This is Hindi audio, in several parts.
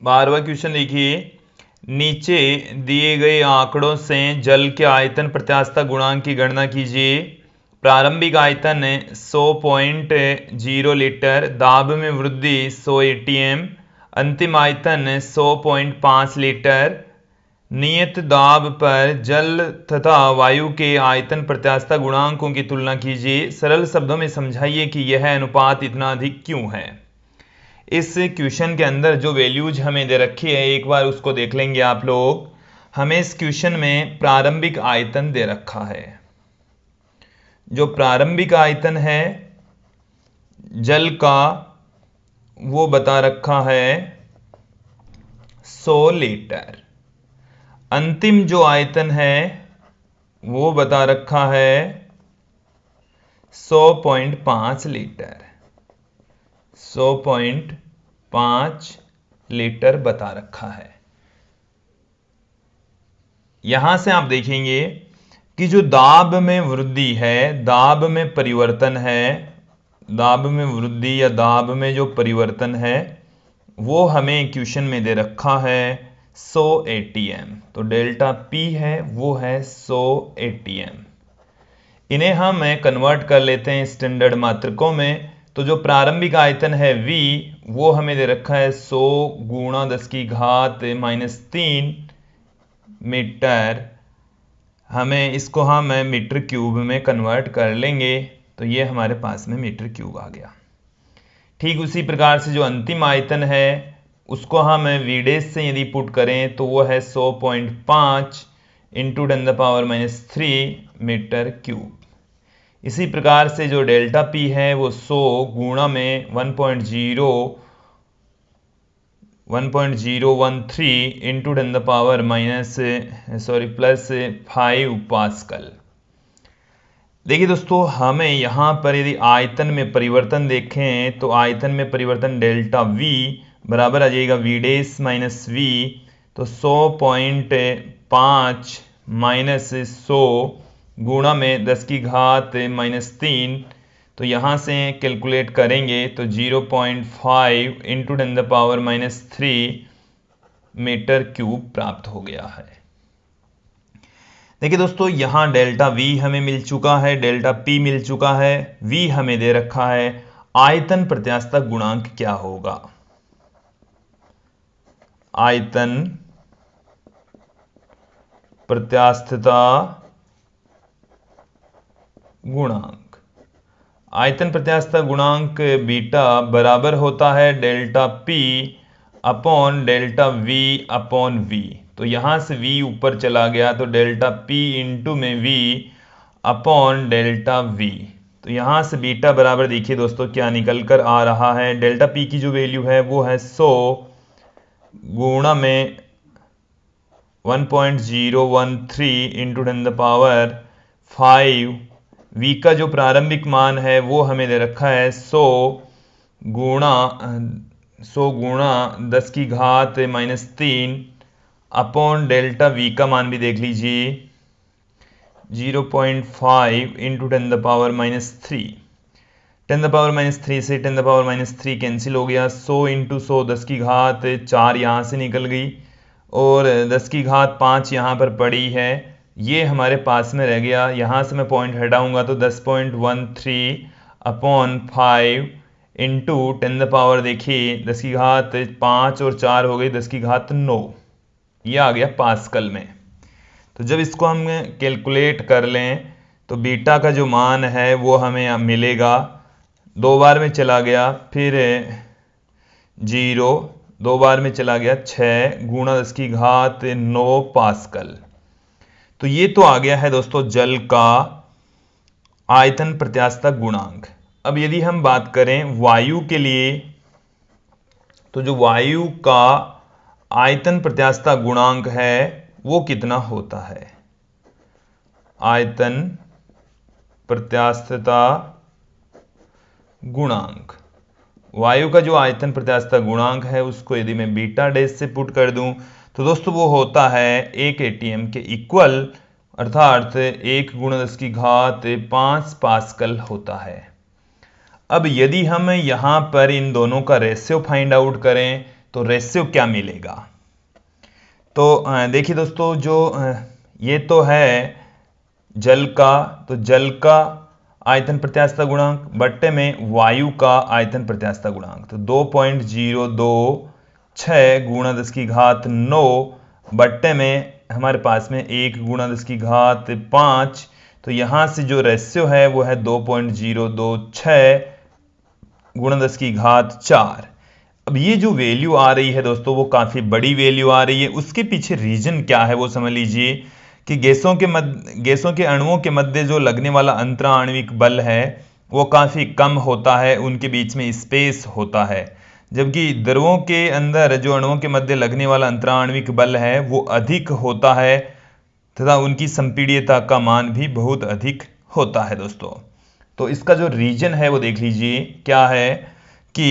12वां क्वेश्चन देखिए, नीचे दिए गए आंकड़ों से जल के आयतन प्रत्यास्थता गुणांक की गणना कीजिए। प्रारंभिक आयतन 100.0 लीटर, दाब में वृद्धि 100 एटीएम, अंतिम आयतन 100.5 लीटर। नियत दाब पर जल तथा वायु के आयतन प्रत्यास्थता गुणांकों की तुलना कीजिए। सरल शब्दों में समझाइए कि यह अनुपात इतना अधिक क्यों है। इस क्वेश्चन के अंदर जो वैल्यूज हमें दे रखी है एक बार उसको देख लेंगे आप लोग। हमें इस क्वेश्चन में प्रारंभिक आयतन दे रखा है। जो प्रारंभिक आयतन है जल का वो बता रखा है 100 लीटर। अंतिम जो आयतन है वो बता रखा है 100.5 लीटर। 100.5 लीटर बता रखा है। यहां से आप देखेंगे कि जो दाब में वृद्धि है, दाब में परिवर्तन है, दाब में वृद्धि या दाब में जो परिवर्तन है वो हमें क्वेश्चन में दे रखा है 100 एटीएम। तो डेल्टा पी है वो है 100 एटीएम। इन्हें हम कन्वर्ट कर लेते हैं स्टैंडर्ड मात्रकों में। तो जो प्रारंभिक आयतन है V वो हमें दे रखा है 100 गुणा 10⁻³ मीटर। हमें इसको हम मीटर क्यूब में कन्वर्ट कर लेंगे तो ये हमारे पास में मीटर क्यूब आ गया। ठीक उसी प्रकार से जो अंतिम आयतन है उसको हम V' से यदि पुट करें तो वो है 100.5 इंटू 10⁻³ मीटर क्यूब। इसी प्रकार से जो डेल्टा पी है वो 100 गुणा में 1.013 इंटू 10⁻5 पास्कल। देखिए दोस्तों, हमें यहां पर यदि आयतन में परिवर्तन देखें तो आयतन में परिवर्तन डेल्टा V बराबर आ जाएगा V' माइनस V। तो 100.5 माइनस 100 गुणा में 10⁻³ तो यहाँ से कैलकुलेट करेंगे तो 0.5 इंटू 10⁻³ मीटर क्यूब प्राप्त हो गया है। देखिए दोस्तों, यहाँ डेल्टा V हमें मिल चुका है, डेल्टा P मिल चुका है, V हमें दे रखा है। आयतन प्रत्यास्थता गुणांक क्या होगा? आयतन प्रत्यास्थता गुणांक, आयतन प्रत्यास्थता गुणांक बीटा बराबर होता है delta P upon delta V upon V। तो यहां से V ऊपर चला गया तो डेल्टा P इंटू में V अपॉन डेल्टा V। तो यहां से बीटा बराबर देखिए दोस्तों क्या निकल कर आ रहा है। डेल्टा P की जो वैल्यू है वो है 100 गुणा में 1.013 इंटू 10⁻5। V का जो प्रारंभिक मान है वो हमें दे रखा है 100 गुणा 10⁻³ अपॉन डेल्टा V का मान भी देख लीजिए 0.5 इंटू 10⁻³ 10⁻³ से 10⁻³ कैंसिल हो गया। 100 इंटू 100 10⁻⁴ यहाँ से निकल गई और 10⁻5 यहाँ पर पड़ी है, ये हमारे पास में रह गया। यहाँ से मैं पॉइंट हटाऊंगा तो 10.13 अपॉन 5 इंटू 10⁻, देखिए 10⁻5 और 4 हो गई 10⁻9, ये आ गया पास्कल में। तो जब इसको हम कैलकुलेट कर लें तो बीटा का जो मान है वो हमें मिलेगा, 2 बार में चला गया फिर 0, 2 बार में चला गया 6 गुणा 10⁻9 पास्कल। तो ये तो आ गया है दोस्तों जल का आयतन प्रत्यास्थता गुणांक। अब यदि हम बात करें वायु के लिए तो जो वायु का आयतन प्रत्यास्थता गुणांक है वो कितना होता है? आयतन प्रत्यास्थता गुणांक, वायु का जो आयतन प्रत्यास्थता गुणांक है उसको यदि मैं बीटा डैश से पुट कर दूं तो दोस्तों वो होता है 1 एटीएम के इक्वल, अर्थात 1 गुणा 10⁵ पास्कल होता है। अब यदि हम यहां पर इन दोनों का रेशियो फाइंड आउट करें तो रेशियो क्या मिलेगा। तो देखिए दोस्तों, जो ये तो है जल का, तो जल का आयतन प्रत्यास्थता गुणांक बट्टे में वायु का आयतन प्रत्यास्थता गुणांक, तो 2.026 गुणा 10 की घात 9 बट्टे में हमारे पास में 1 गुणा 10 की घात 5। तो यहां से जो रेशियो है वो है 2.026 गुणा 10 की घात 4। अब ये जो वैल्यू आ रही है दोस्तों वो काफी बड़ी वैल्यू आ रही है। उसके पीछे रीजन क्या है वो समझ लीजिए कि गैसों के अणुओं के मध्य जो लगने वाला अंतराण्विक बल है वो काफी कम होता है, उनके बीच में स्पेस होता है, जबकि द्रवों के अंदर जो अणुओं के मध्य लगने वाला अंतराण्विक बल है वो अधिक होता है तथा उनकी संपीड्यता का मान भी बहुत अधिक होता है दोस्तों। तो इसका जो रीजन है वो देख लीजिए क्या है कि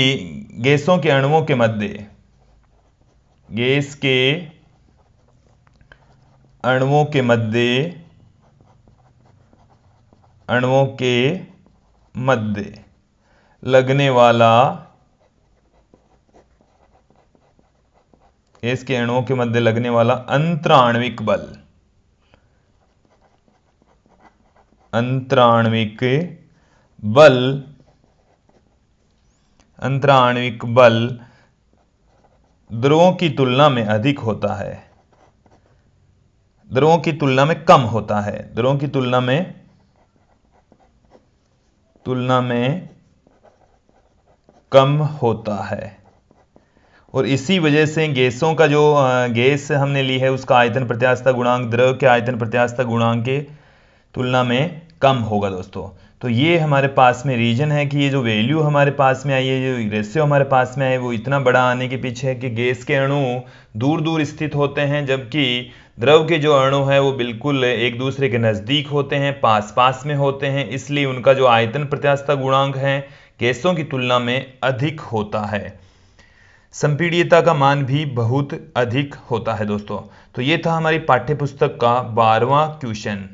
गैसों के अणुओं के मध्य, गैस के अणुओं के मध्य लगने वाला, गैस के अणुओं के मध्य लगने वाला अंतराण्विक बल द्रवों की तुलना में अधिक होता है, द्रवों की तुलना में कम होता है, द्रवों की तुलना में कम होता है। और इसी वजह से गैसों का जो गैस हमने ली है उसका आयतन प्रत्यास्थता गुणांक द्रव के आयतन प्रत्यास्थता गुणांक के तुलना में कम होगा दोस्तों। तो ये हमारे पास में रीजन है कि ये जो वैल्यू हमारे पास में आई है, जो रेशियो हमारे पास में है, वो इतना बड़ा आने के पीछे है कि गैस के अणु दूर दूर स्थित होते हैं, जबकि द्रव के जो अणु हैं वो बिल्कुल एक दूसरे के नज़दीक होते हैं, पास पास में होते हैं, इसलिए उनका जो आयतन प्रत्यास्थता गुणांक है गैसों की तुलना में अधिक होता है, संपीड्यता का मान भी बहुत अधिक होता है दोस्तों। तो ये था हमारी पाठ्य पुस्तक का 12वां क्वेश्चन।